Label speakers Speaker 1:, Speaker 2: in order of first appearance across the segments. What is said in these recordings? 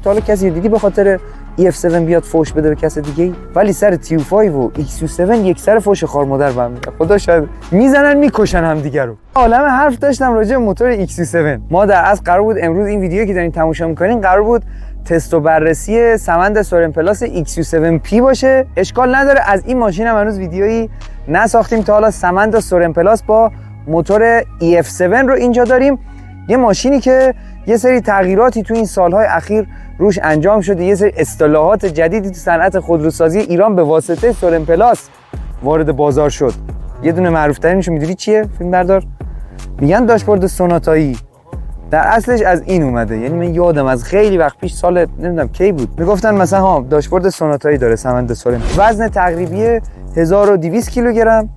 Speaker 1: تا حالا کسی دیدی به خاطر EF7 بیاد فوش بده به کس دیگه؟ ولی سر TU5 و XU7 یک سر فوش خار مادر بهم میدن. خدا شاید میزنن میکشن هم دیگه رو. عالمه حرف داشتم راجع به موتور XU7. ما در اصل قرار بود امروز این ویدیویی که دارین تماشا میکنین قرار بود تست و بررسی سمند سورن پلاس XU7P باشه. اشکال نداره، از این ماشین هم هنوز ویدیویی نساختیم تا حالا. سمند سورن پلاس با موتور EF7 رو اینجا داریم، یه ماشینی که یه سری تغییراتی تو این سالهای اخیر روش انجام شده، یه سری اصطلاحات جدیدی تو صنعت خودروسازی ایران به واسطه سورن پلاس وارد بازار شد. یه دونه معروف ترینشو میدونی چیه؟ فیلمبردار میگن داشبورد سوناتایی. در اصلش از این اومده. یعنی من یادم از خیلی وقت پیش، سال نمیدونم کی بود، میگفتن مثلا ها داشبورد سوناتایی داره سمند سورن. وزن تقریبی 1200 کیلوگرم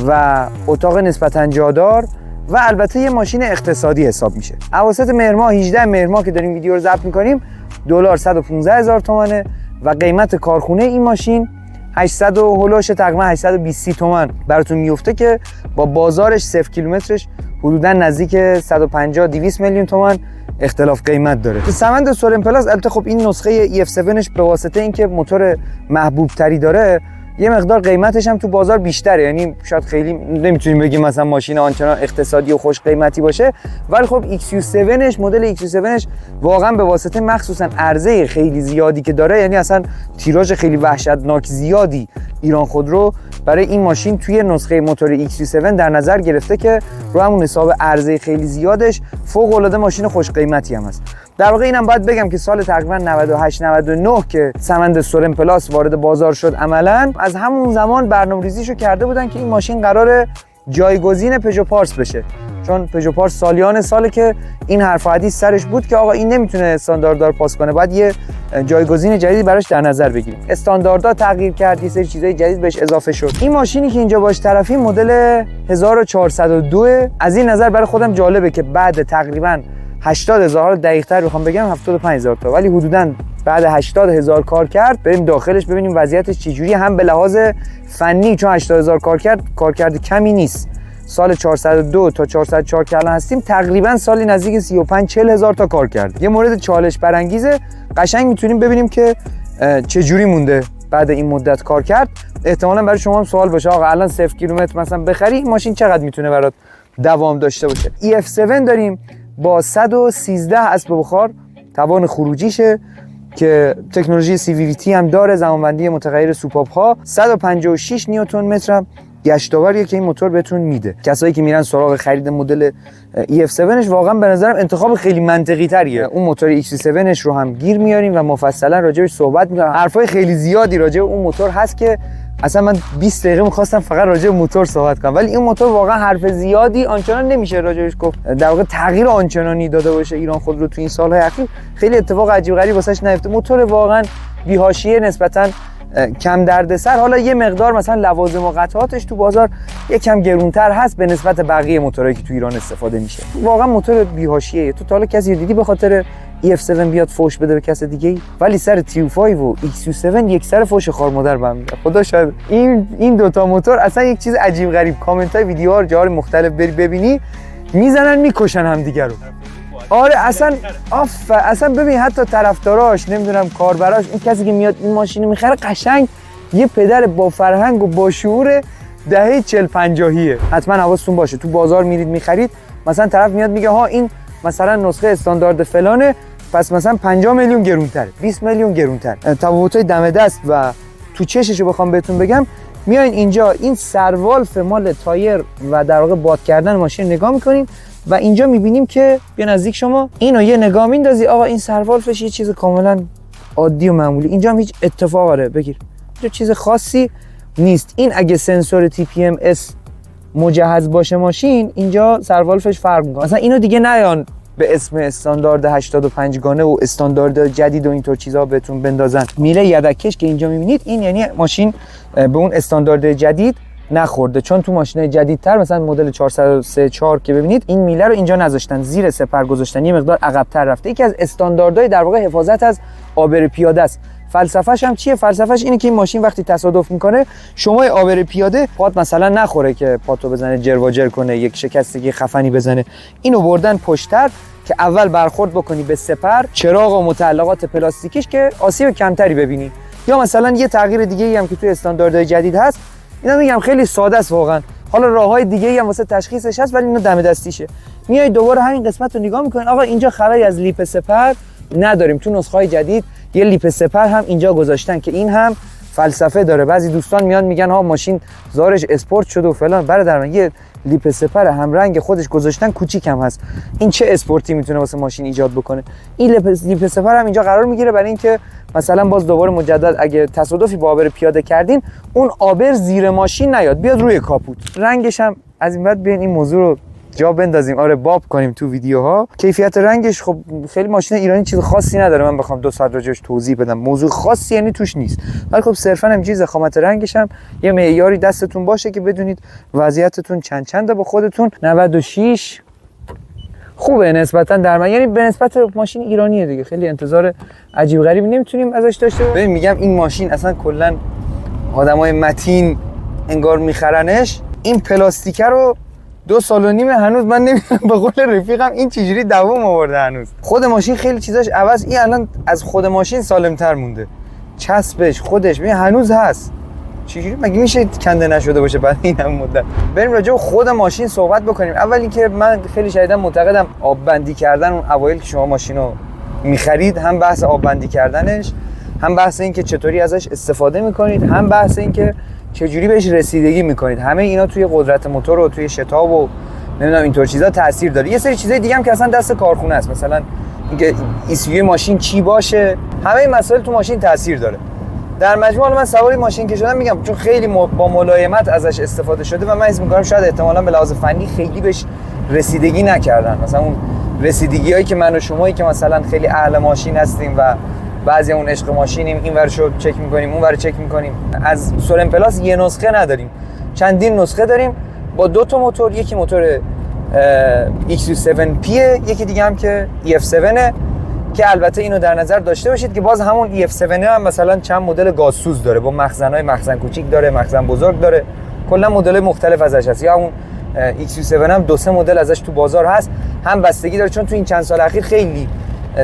Speaker 1: و اتاق نسبتاً جادار و البته یه ماشین اقتصادی حساب میشه. اواسط مهر ماه 18 مهر ماه که داریم ویدیو رو ضبط میکنیم دلار 115,000 تومانه و قیمت کارخونه این ماشین 800 و هولوش تقریبا 820 تومان براتون میفته که با بازارش 0 کیلومترش حدودا نزدیک 150-200 میلیون تومان اختلاف قیمت داره. سمند سورن پلاس البته خب این نسخه EF7ش به واسطه اینکه موتور محبوب تری داره یه مقدار قیمتش هم تو بازار بیشتره. یعنی شاید خیلی نمیتونیم بگیم مثلا ماشین آنچنان اقتصادی و خوش قیمتی باشه، ولی خب XU7ش مدل XU7ش واقعا به واسطه مخصوصا عرضه خیلی زیادی که داره، یعنی اصلا تیراژ خیلی وحشتناک زیادی ایران خودرو برای این ماشین توی نسخه موتور XU7 در نظر گرفته که رو همون حساب عرضه خیلی زیادش فوق العاده ماشین خوش قیمتی هم هست. در واقع اینم باید بگم که سال تقریبا 98 99 که سمند سورن پلاس وارد بازار شد، عملاً از همون زمان برنامه‌ریزیشو کرده بودن که این ماشین قراره جایگزین پژو پارس بشه، چون پژو پارس سالیان ساله که این حرف و حدیث سرش بود که آقا این نمیتونه استاندارددار پاس کنه، باید یه جایگزین جدیدی براش در نظر بگیریم. استانداردها تغییر کرد، یه سری چیزای جدید بهش اضافه شد. این ماشینی که اینجا باش طرفیم مدل 1402. از این نظر برای خودم جالبه که بعد تقریبا 80,000 دقیق‌تر بخوام بگم 75,000 تا، ولی حدوداً بعد 80,000 کار کرد بریم داخلش ببینیم وضعیتش چجوری، هم به لحاظ فنی چون 80,000 کارکرد کمی نیست. سال 402 تا 404 که الان هستیم تقریبا سالی نزدیک 35-40,000 تا کار کرد. یه مورد چالش برانگیزه، قشنگ میتونیم ببینیم که چجوری مونده بعد این مدت کار کرد. احتمالاً برای شما هم سوال باشه آقا الان 0 کیلومتر مثلا بخری این ماشین چقدر میتونه برات دوام داشته باشه. EF7 داریم با 113 اسب بخار، توان خروجیشه که تکنولوژی CVT هم داره، زمانبندی متغیر سوپاپ ها، 156 نیوتن متر هم گشتاوریه که این موتور بهتون میده. کسایی که میرن سراغ خرید مدل EF7ش واقعا به نظرم انتخاب خیلی منطقی تریه. اون موتور XU7ش رو هم گیر میاریم و مفصلا راجعش صحبت میکنم. حرفای خیلی زیادی راجع به اون موتور هست که اصلا من 20 دقیقه می‌خواستم فقط راجع به موتور صحبت کنم، ولی این موتور واقعا حرف زیادی آنچنان نمیشه راجعش گفت. در واقع تغییر آنچنانی داده باشه ایران خودرو تو این سال‌های اخیر خیلی اتفاق عجیب غریبی واسش نیفته. موتور واقعا بی‌حاشیه، نسبتاً کم دردسر. حالا یه مقدار مثلا لوازم و قطعاتش تو بازار یکم گرونتر هست به نسبت بقیه موتورایی که تو ایران استفاده میشه. واقعا موتور بی‌حاشیه. تو تا حالا کسی دیدی به خاطر EF7 بیاد فوش بده به کس دیگه؟ ولی سر TU5 و XU7 یک سر فوش خار مادر بهم میدن. خدا شاید این دوتا موتور اصلا یک چیز عجیب غریب. کامنت‌های ویدیوها رو جاهای مختلف بری ببینی میزنن میکشن هم دیگه رو. آره اصلا ببین حتی طرفداراش نمیدونم کاربراش، این کسی که میاد این ماشین میخره قشنگ یه پدر با فرهنگ و با شعور دهه 40-50. حتما حواستون باشه تو بازار میرید میخرید مثلا طرف میاد میگه ها این مثلا نسخه استاندارد فلانه، پس مثلا 50 میلیون گرونتره، 20 میلیون گرونتر. تفاوتای دم دست و تو چششو بخوام بهتون بگم، میاین اینجا این سروالف مال تایر و در واقع باد کردن ماشین نگاه میکنیم و اینجا میبینیم که بیا نزدیک شما اینو یه نگاه میندازی آقا این سروالفش یه چیز کاملا عادی و معمولی. اینجا هم هیچ اتفاقی بگیر اینجا چیز خاصی نیست. این اگه سنسور TPMS مجهز باشه ماشین اینجا سروالفش فرق میکنه. مثلا اینو دیگه نیان به اسم استاندارد 85 گانه و استاندارد جدید و اینطور چیزا بهتون بندازن. میله یدکش که اینجا میبینید این یعنی ماشین به اون استاندارد جدید نخورده، چون تو ماشینای جدیدتر مثلا مدل 434 که ببینید این میله رو اینجا نذاشتن، زیر سپر گذاشتن، یه مقدار عقب‌تر رفته. یکی از استانداردهای در واقع حفاظت از عابر پیاده است. فلسفه‌ش هم چیه؟ فلسفه‌ش اینه که این ماشین وقتی تصادف میکنه شما عابر پیاده پات مثلا نخوره که پاتو بزنه جر کنه، یک شکستگی خفنی بزنه. اینو بردن پشت‌تر که اول برخورد بکنی به سپر، چراغ و متعلقات پلاستیکیش که آسیب کمتری ببینی. یا مثلا یه تغییر دیگه‌ای هم که توی استانداردهای جدید هست، اینا میگم خیلی ساده است واقعا. حالا راههای دیگه‌ای هم واسه تشخیصش هست ولی اینو دم دستیشه. میای دوباره همین قسمت رو نگاه می‌کنین، آقا اینجا خبری از لیپ سپر نداریم. تو نسخه‌های جدید یه لیپ سپر هم اینجا گذاشتن که این هم فلسفه داره. بعضی دوستان میان میگن ها ماشین زارش اسپورت شده و فلان. برادر من یه لیپ سپر هم رنگ خودش گذاشتن، کوچیک هم هست. این چه اسپورتی میتونه واسه ماشین ایجاد بکنه؟ این لیپ سپر هم اینجا قرار میگیره برای اینکه مثلا باز دوباره مجدد اگه تصادفی با آبر پیاده کردین، اون آبر زیر ماشین نیاد، بیاد روی کاپوت. رنگش هم از این بعد بیاین این موضوع رو جا بندازیم، آره باب کنیم تو ویدیوها. کیفیت رنگش خب خیلی ماشین ایرانی چیز خاصی نداره، من بخوام 2 ساعت راجعش توضیح بدم، موضوع خاصی یعنی توش نیست. ولی خب صرفا همین ضخامت رنگش هم یه معیاری دستتون باشه که بدونید وضعیتتون چنده با خودتون. 96 خوبه نسبتا در من، یعنی به نسبت ماشین ایرانیه دیگه، خیلی انتظار عجیب غریبی نمیتونیم ازش داشته باشیم. میگم این ماشین اصلا کلا آدمای متین انگار میخرنش. این پلاستیکه رو 2 سال و نیمه هنوز من نمیدونم به قول رفیقم این چجوری دوام آورده هنوز. خود ماشین خیلی چیزاش عوض، این الان از خود ماشین سالمتر مونده، چسبش خودش ببین هنوز هست. چجوری مگه میشه کنده نشده باشه بعد این هم مدت؟ بریم راجع به خود ماشین صحبت بکنیم. اول اینکه من خیلی شدیدا معتقدم آب بندی کردن اون اوایل که شما ماشینو میخرید، هم بحث آب بندی کردنش، هم بحث این که چطوری ازش استفاده میکنید، هم بحث این که چجوری بهش رسیدگی میکنید، همه اینا توی قدرت موتور و توی شتاب و نمیدونم اینطور چیزا تاثیر داره. یه سری چیزای دیگه هم که اصلا دست کارخونه است، مثلا اینکه ECU ماشین چی باشه، همه این مسائل تو ماشین تاثیر داره. در مجموع من سواری ماشین که شدم میگم چون خیلی با ملایمت ازش استفاده شده و من حس می‌کنم شاید احتمالاً به لحاظ فنی خیلی بهش رسیدگی نکردن. مثلا اون رسیدگی‌هایی که من و شمایی که مثلا خیلی اهل ماشین هستیم و بعضی اون عشق ماشینیم، این ورشو چک می‌کنیم اون ور چک می‌کنیم، از سولن پلاس یه نسخه نداریم، چندین نسخه داریم با 2 تا موتور، یکی موتور XU7P، یکی دیگه هم که EF7 که البته اینو در نظر داشته باشید که باز همون EF7 هم مثلا چند مدل گازسوز داره، با مخزن‌های مخزن کوچیک داره، مخزن بزرگ داره، کلا مدل مختلف ازش هست. یا اون XU7 هم 2-3 مدل ازش تو بازار هست. هم بستگی داره چون تو این چند سال اخیر خیلی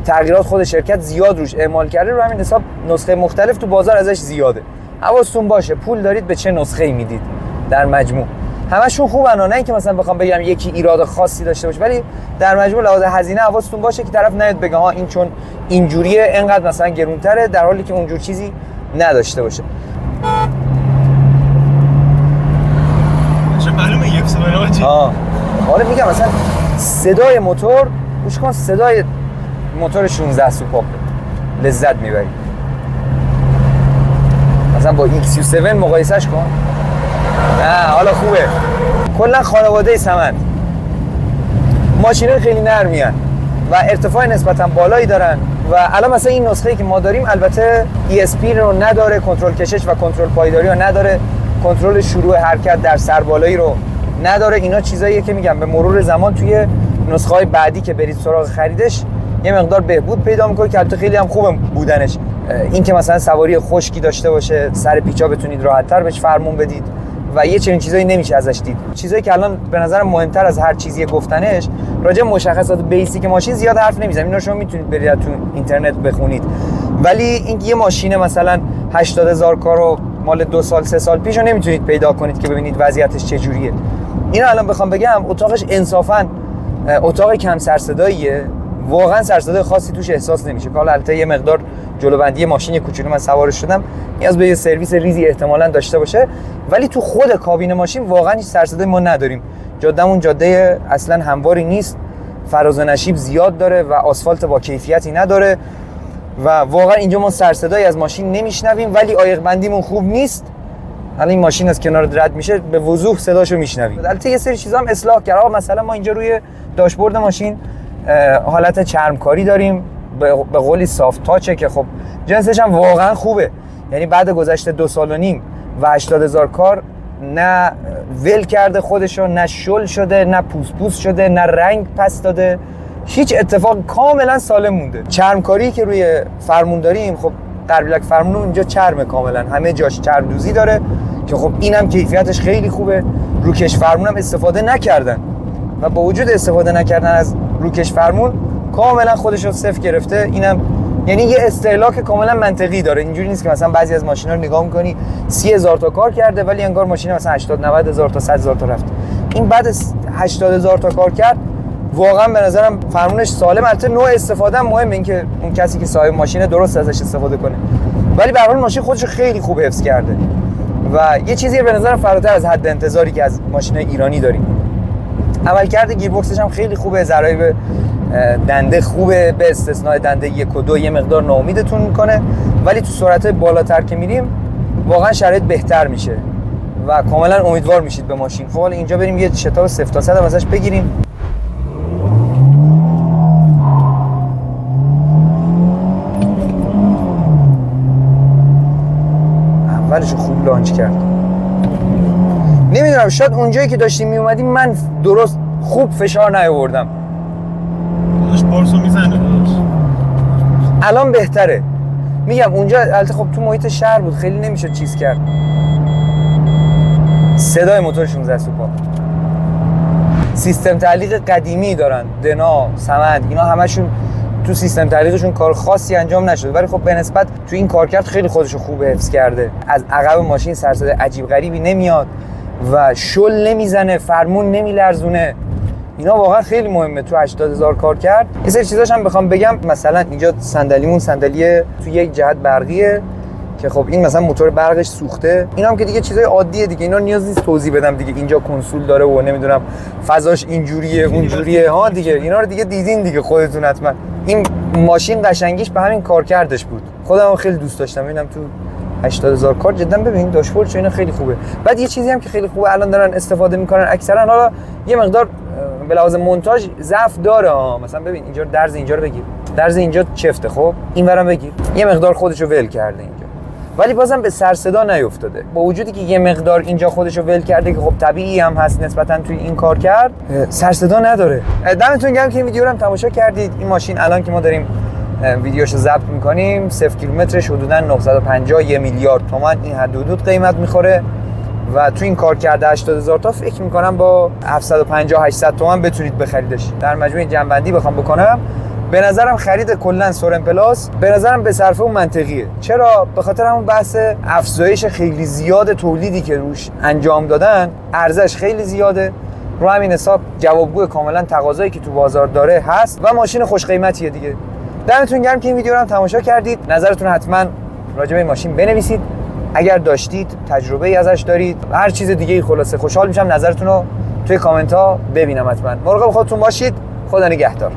Speaker 1: تغییرات خود شرکت زیاد روش اعمال کرده، رو همین حساب نسخه مختلف تو بازار ازش زیاده. حواستون باشه پول دارید به چه نسخه‌ای میدید. در مجموع همشون خوبن، نه اینکه مثلا بخوام بگم یکی ایراد خاصی داشته باشه، ولی در مجموع لحاظ هزینه حواستون باشه که طرف نیاد بگه ها این چون اینجوریه اینقدر مثلا گرونتره، در حالی که اونجور چیزی نداشته باشه.
Speaker 2: چه معلومه یک سوال آجی.
Speaker 1: آره میگم مثلا صدای موتور، گوش کن صدای موتور 16 سوپاپ لذت میبری. مثلا با XU7 مقایسهش کن. نه حالا خوبه. کلا خانواده سمند ماشین‌ها خیلی نرمیان و ارتفاع نسبتا بالایی دارن و الان مثلا این نسخه‌ای که ما داریم البته ESP رو نداره، کنترل کشش و کنترل پایداری رو نداره، کنترل شروع حرکت در سربالایی رو نداره. اینا چیزاییه که میگم به مرور زمان توی نسخه‌های بعدی که برید سراغ خریدش یه مقدار بهبود پیدا می‌کنه که البته خیلی هم خوبه بودنش. این که مثلا سواری خشکی داشته باشه، سر پیچا بتونید راحت‌تر بهش فرمون بدید و یه چنین چیزایی نمیشه ازش دید. چیزایی که الان به نظرم مهمتر از هر چیزی گفتنش راجع به مشخصات بیسیک ماشین زیاد حرف نمیزنم، اینا شما میتونید برید تو اینترنت بخونید. ولی این یه ماشین مثلا 80000 کارو مال 2 سال 3 سال پیشو نمیتونید پیدا کنید که ببینید وضعیتش چجوریه. اینا الان بخوام بگم اتاقش انصافا اتاق کم سرصداییه، واقعا سرصدای خاصی توش احساس نمیشه. حالا البته یه مقدار جلوبندی ماشین کوچولو من سوارش شدم نیاز به یه سرویس ریزی احتمالاً داشته باشه، ولی تو خود کابین ماشین واقعا هیچ سرصدایی ما نداریم. جادهمون جاده اصلا همواری نیست، فراز و نشیب زیاد داره و آسفالت با کیفیتی نداره و واقعا اینجا ما سرصدایی از ماشین نمیشنویم، ولی عایق بندیمون خوب نیست. الان این ماشین از کنار رد میشه به وضوح صداشو میشنویم. البته یه سری چیزا هم اصلاح کرده. مثلا ما اینجا روی داشبورد ماشین حالت چرمکاری داریم، به قولی سافت تاچه که خب جنسش هم واقعا خوبه. یعنی بعد گذشته 2 سال و نیم و 80000 کار نه ول کرده خودشو، نه شل شده، نه پوس شده، نه رنگ پس داده، هیچ اتفاق، کاملا سالم مونده. چرمکاری که روی فرمون داریم خب قربیلک فرمون اینجا چرمه، کاملا همه جاش چرم دوزی داره که خب اینم کیفیتش خیلی خوبه. روکش فرمون هم استفاده نکردن و با وجود استفاده نکردن از روکش فرمون کاملا خودش رو صفر گرفته. اینم یعنی یه استهلاک کاملا منطقی داره. اینجوری نیست که مثلا بعضی از ماشینا رو نگاه می‌کنی 30,000 تا کار کرده ولی انگار ماشین مثلا 80-90,000 تا 100,000 تا رفت. این بعد از 80,000 تا کار کرد واقعا به نظرم فرمونش سالم. البته نوع استفاده هم مهمه، اینکه اون کسی که صاحب ماشینه درست ازش استفاده کنه، ولی به هر حال ماشین خودش خیلی خوب حفظ کرده و یه چیزی به نظرم فراتر از حد انتظاری که از ماشین ایرانی داریم. عملکرد گیربکسش هم خیلی خوبه، ضرایب دنده خوبه به استثناء دنده 1 و 2 یه مقدار ناامیدتون میکنه، ولی تو سرعت بالاتر که میریم واقعا شرایط بهتر میشه و کاملا امیدوار میشید به ماشین. خب حالا اینجا بریم یه شتاب 0 تا 100 هم ازش بگیریم. اولش خوب لانچ کرد. نمیدونم شاید اونجایی که داشتیم میومدیم من درست خوب فشار نیاوردم.
Speaker 2: داداش پارسو میزنه داداش.
Speaker 1: الان بهتره. میگم اونجا البته خب تو محیط شهر بود خیلی نمیشد چیز کرد. صدای موتور 16 سوپا. سیستم تعلیق قدیمی دارن، دنا، سمند، اینا همشون تو سیستم تعلیقشون کار خاصی انجام نشده، ولی خب به نسبت تو این کارکرد خیلی خودشو خوب حفظ کرده. از عقب ماشین سرصدای عجیب غریبی نمیاد و شل نمیزنه، فرمون نمیلرزونه. اینا واقعا خیلی مهمه تو 80,000 کار کرد. یه سری چیزاش هم بخوام بگم، مثلا اینجا صندلیمون صندلیه تو یک جهت برقیه که خب این مثلا موتور برقش سوخته. اینا هم که دیگه چیزای عادیه دیگه، اینا نیاز نیست توضیح بدم دیگه. اینجا کنسول داره و نمیدونم فضاش اینجوریه اونجوریه ها دیگه، اینا رو دیگه دیدین دیگه خودتون حتما. این ماشین قشنگیش به همین کارکردش بود. خودم خیلی دوست داشتم. اینم تو 80,000 کار جدا ببین داشبوردش اینا خیلی خوبه. بعد یه چیزی هم که خیلی خوبه الان دارن استفاده میکنن اکثرا، حالا یه مقدار به لحاظ مونتاژ ضعف داره ها. مثلا ببین اینجا درز اینجا رو بگیر، درز اینجا چفته، خب اینورم بگیر، یه مقدار خودشو ول کرده اینجا، ولی بازم به سر صدا نیافتاده. با وجودی که یه مقدار اینجا خودشو ول کرده که خب طبیعی هم هست نسبتا توی این کار کرد، سر صدا نداره. دمتون گرم که این ویدیو رو هم تماشا کردید. این ماشین الان که ما داریم ویدیوشو ضبط میکنیم 0 کیلومترش حدودا 950 1 میلیارد تومان این حدود قیمت میخوره و تو این کار کرده 80,000 تا فکر میکنم با 750 800 تومان بتونید بخریدش. در مجموع جنبندی بخوام بکنم، به نظرم خرید کلا سورن پلاس به نظرم به صرفه اون منطقیه. چرا؟ به خاطر همون بحث افزایش خیلی زیاد تولیدی که روش انجام دادن، ارزش خیلی زیاده. رو همین حساب جوابگو کاملا تقاضایی که تو بازار داره هست و ماشین خوش قیمتیه دیگه. دمتون گرم که این ویدیو رو هم تماشا کردید. نظرتون حتما راجع به این ماشین بنویسید. اگر داشتید، تجربه‌ای ازش دارید، هر چیز دیگه، خلاصه خوشحال میشم نظرتون رو توی کامنت ها ببینم. حتما مراقب خودتون باشید. خدا نگهدار.